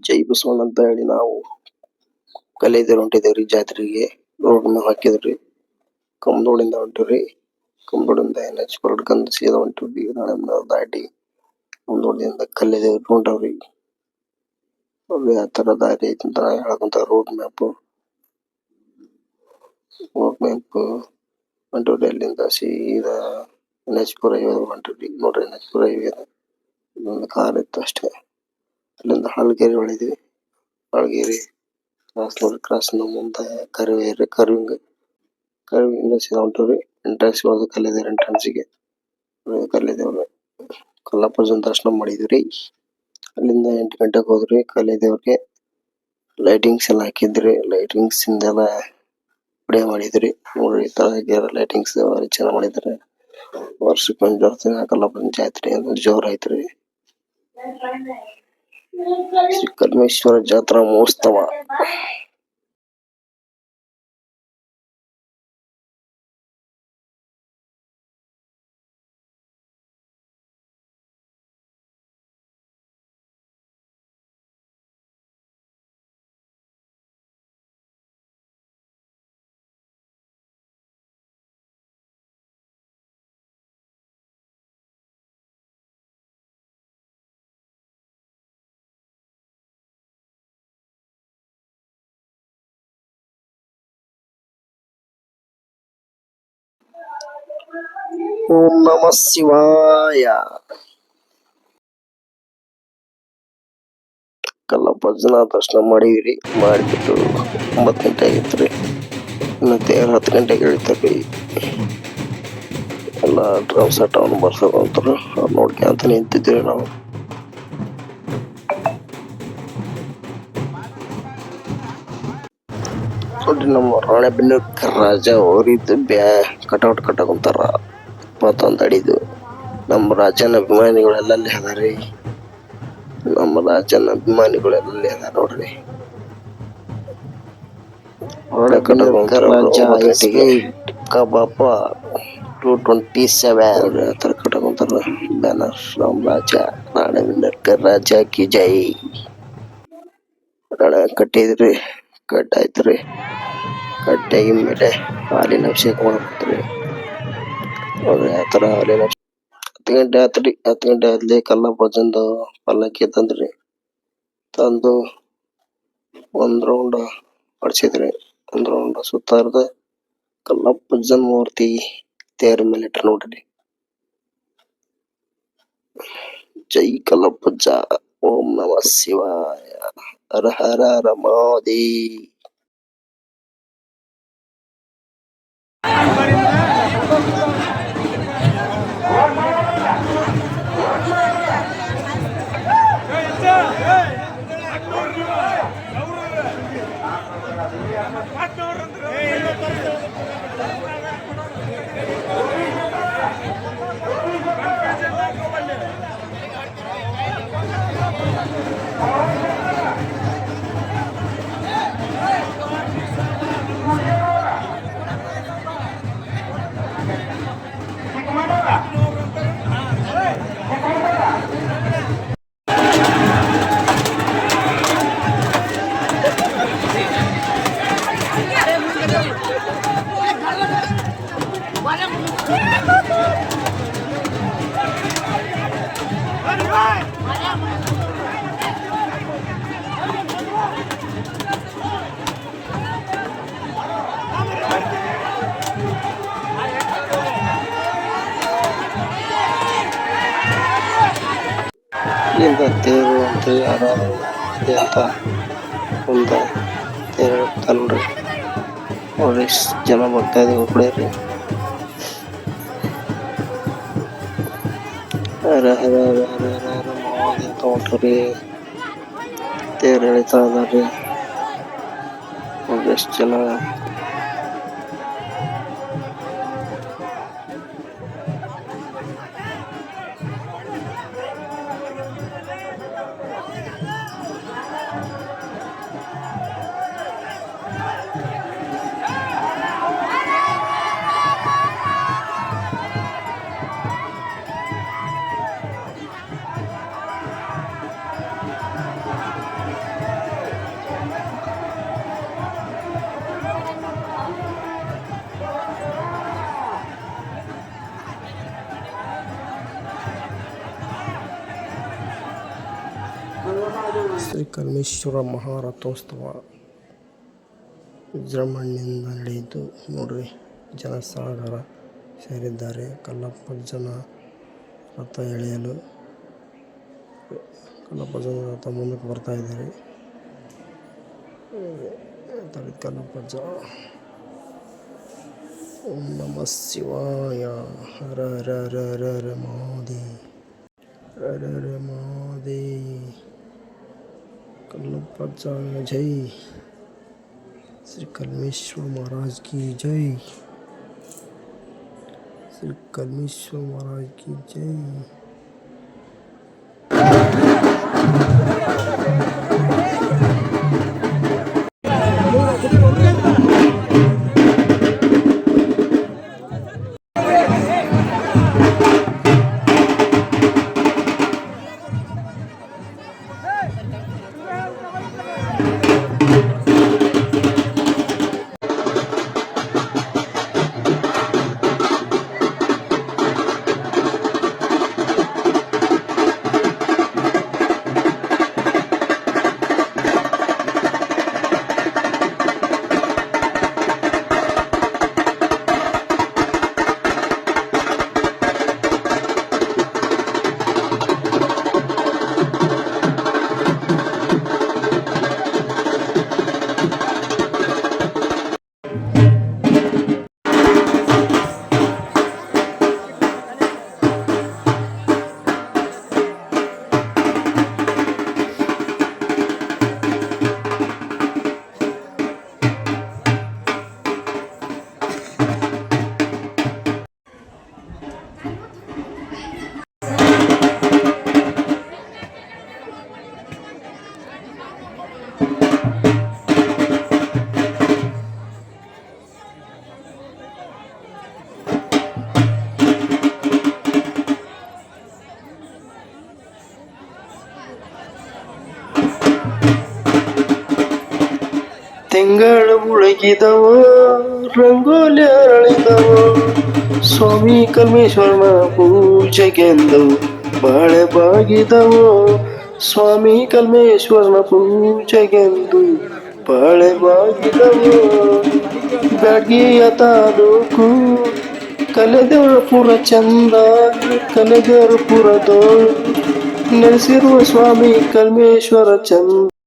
ಜೈ ಬಸವಣ್ಣ ಅಂತ ಹೇಳಿ ನಾವು ಕಲಿಯದೆ ಹೊಂಟಿದೇವ್ರಿ ಜಾತ್ರೆಗೆ. ರೋಡ್ನ ಹಾಕಿದ್ರಿ, ಕಂಬದೋಡಿಂದ ಹೊಂಟಿವ್ರಿ. ಕಂಬದೋಡಿಂದ NH ಹೊಡ್ಕೊಂಡ್ ಸೀದಾ ಹೊಂಟಿವ್ರಿ. ನಾಳೆ ದಾಟಿ ಕಂಬದೋಡಿಂದ ಕಲ್ಲಿದೇವ್ರಿ ಹೊಂಟವ್ರಿ. ಯಾವ ತರ ದಾರಿ ಐತಿ ಅಂತ ಹೇಳಕಂತ ರೋಡ್ ಮ್ಯಾಪ್ ಹೊಂಟಿವ್ರಿ. ಅಲ್ಲಿಂದ ಸೀದಾ NH ಹೊಂಟಿವ್ರಿ. ನೋಡ್ರಿ NH ಒಂದು ಕಾರ್ ಇತ್ತು ಅಷ್ಟೇ. ಅಲ್ಲಿಂದ ಹಾಲ್ಗೇರಿ ಹೊಳಿದ್ವಿ. ಹಾಲ್ಗೇರಿ ಕ್ರಾಸ್ ಮುಂದೆ ಕರ್ವಿಂದ ಸೀದಾ ಹೊಂಟಿವ್ರಿ. ಎಂಟ್ರೆನ್ಸ್ ಕಲ್ಲಿದೇವ್ರಿ. ಎಂಟ್ರೆನ್ಸ್ಗೆ ಕಲ್ಲಿದೇವ್ರಿ ಕಲ್ಲಪ್ಪನ ದರ್ಶನ ಮಾಡಿದ್ವಿ. ಅಲ್ಲಿಂದ 8 ಗಂಟೆಗೆ ಹೋದ್ರಿ ಕಲ್ಲಿದೇವ್ರಿಗೆ. ಲೈಟಿಂಗ್ಸ್ ಎಲ್ಲ ಹಾಕಿದ್ರಿ. ಲೈಟಿಂಗ್ಸ್ ಇಂದೆಲ್ಲ ವಿಡಿಯೋ ಮಾಡಿದ್ರಿ. ನೋಡ್ರಿ ಈ ತರ ಲೈಟಿಂಗ್ಸ್ ಚೆನ್ನಾಗ್ ಮಾಡಿದ್ರೆ ವರ್ಷಕ್ಕೊಂದ್ ಬರ್ತೀನಿ ಕಲ್ಲಪ್ಪನ ಜಾತ್ರೆ ಜೋರ್ ಐತ್ರಿ. ಶ್ರೀ ಕಲ್ಮೇಶ್ವರ ಜಾತ್ರಾ ಮಹೋತ್ಸವ. ಓಂ ನಮಃ ಶಿವಾಯ. ಕಲ್ಲಪ್ಪನ ದರ್ಶನ ಮಾಡಿವ್ರಿ. ಮಾಡಿಬಿಟ್ಟು 9 ಗಂಟೆ ಆಗಿತ್ರಿ. ಮತ್ತೆ 10 ಗಂಟೆಗೆ ಇಳಿತಾರ್ರಿ. ಎಲ್ಲ ಡ್ರಮ್ ಸೆಟ್ ಅವನು ಬರ್ಸೋದಂತಾರ ನೋಡ್ಕೊಂತ ನಿಂತಿದ್ವಿ ನಾವು. ನೋಡ್ರಿ ನಮ್ಮ ರಾಣೆಬೆನ್ನೂರು ರಾಜ ಅವರಿದ್ದು ಕಟೌಟ್ ಕಟ್ಟಕೊಂತಾರ 21 ಅಡಿದು. ನಮ್ಮ ರಾಜನ ಅಭಿಮಾನಿಗಳೆಲ್ಲ ಅಲ್ಲಿ ಅದಾರಿ. ನಮ್ಮ ರಾಜನ ಅಭಿಮಾನಿಗಳೆಲ್ಲ ಅದಾರ ನೋಡ್ರಿ. ಕಬಾಪ 227 ಆ ತರ ಕಟ್ಟಕೊಂತಾರ ಬ್ಯಾನರ್. ನಮ್ಮ ರಾಜ ರಾಣೆಬೆನ್ನೂರು ರಾಜ ಕಿ ಜೈ. ಕಟ್ಟಿದ್ರಿ, ಕಟ್ಟಾಯ್ತ್ರಿ. ಕಟ್ಟಾಗಿ ಮೇಲೆ ಹಾಲಿನ ಅಭಿಷೇಕ ಮಾಡ್ಬೇಕ್ರಿ. ನೋಡ್ರಿ ಆ ತರ ಹಾಲಿನ 10 ಗಂಟೆ ಆತ್ರಿ. 10 ಗಂಟೆ ಆದ್ಲಿ ಕಲ್ಲಪ್ಪಜಂದು ಪಲ್ಲಕ್ಕಿ ತಂದ್ರಿ. ತಂದು ಒಂದ್ ರೌಂಡ್ ಹೊಡ್ಸಿದ್ರಿ. ಒಂದ್ ರೌಂಡ್ ಸುತ್ತಾರ್ದ ಕಲ್ಲಪ್ಪಜನ್ ಮೂರ್ತಿ ತೇರ ಮೇಲೆ ಇಟ್ರ ನೋಡ್ರಿ. ಜೈ ಕಲ್ಲಪ್ಪಜ್ಜ. ಓಂ ನಮಃ ಶಿವಾಯ. ಹರ ಹರ ಹರ ಮಹಾದೇವ. ಇಲ್ಲಿಂದ ತೇರು ಅಂತ ಅಂತ ಒಂದು ತೇರು ಹೇಳ್ತಾ ನೋಡ್ರಿ. ನೋಡ್ರಿ ಜನ ಬರ್ತಾ ಇದೀವಿ ಕುಡಿಯರಿ. ಹರ ಹರ ಹರ ಹರ ಹರ ಮಹಾದೇವ ತಗೊಂಡ್ರಿ. ತೇರು ಎಳಿತಾ ಇದಾರ್ರಿ. ನೋಡ್ರಿ ಎಷ್ಟು ಜನ. ಶ್ರೀ ಕಲ್ಮೇಶ್ವರ ಮಹಾರಥೋತ್ಸವ ವಿಜೃಂಭಣೆಯಿಂದ ನಡೆಯಿತು. ನೋಡ್ರಿ, ಜನಸಾಗರ ಸೇರಿದ್ದಾರೆ. ಕಲ್ಲಪ್ಪ ಜನ ರಥ ಎಳೆಯಲು ರಥ ಮುಂದಕ್ಕೆ ಬರ್ತಾ ಇದ್ದಾರೆ. ಕಲ್ಲಪ್ಪಜ್ಜ. ಓಂ ನಮಃ ಶಿವಾಯ. ಹರ ಹರ ಹರ ಹರ ಹರ ಮಹಾದೇವ್. ಹರ ಹರ ಮಹಾದೇವ್. ಕಲ್ಲಪ್ಪಜ್ಜ ಜೈ. ಶ್ರೀ ಕಲ್ಮೇಶ್ವರ ಮಹಾರಾಜ್ ಕಿ ಜೈ. ಶ್ರೀ ಕಲ್ಮೇಶ್ವರ ಮಹಾರಾಜ್ ಕಿ ಜೈ. ತಿಂಗಳು ಮುಳುಗಿದವ, ರಂಗೋಲಿ ಅರಳಿದವ, ಸ್ವಾಮಿ ಕಲ್ಮೇಶ್ವರನ ಪೂಜೆಗೆಂದು ಬಾಳೆ ಬಾಗಿದವು. ಸ್ವಾಮಿ ಕಲ್ಮೇಶ್ವರನ ಪೂಜೆಗೆಂದು ಬಾಳೆ ಬಾಗಿದವು. ಬ್ಯಾಡಗಿಯ ತಾಲೂಕು ಕಲೆದೇವರ ಪುರ ಚಂದ, ಕಲೆದೇವರ ಪುರದೋ ನೆಲೆಸಿರುವ ಸ್ವಾಮಿ ಕಲ್ಮೇಶ್ವರ ಚಂದ.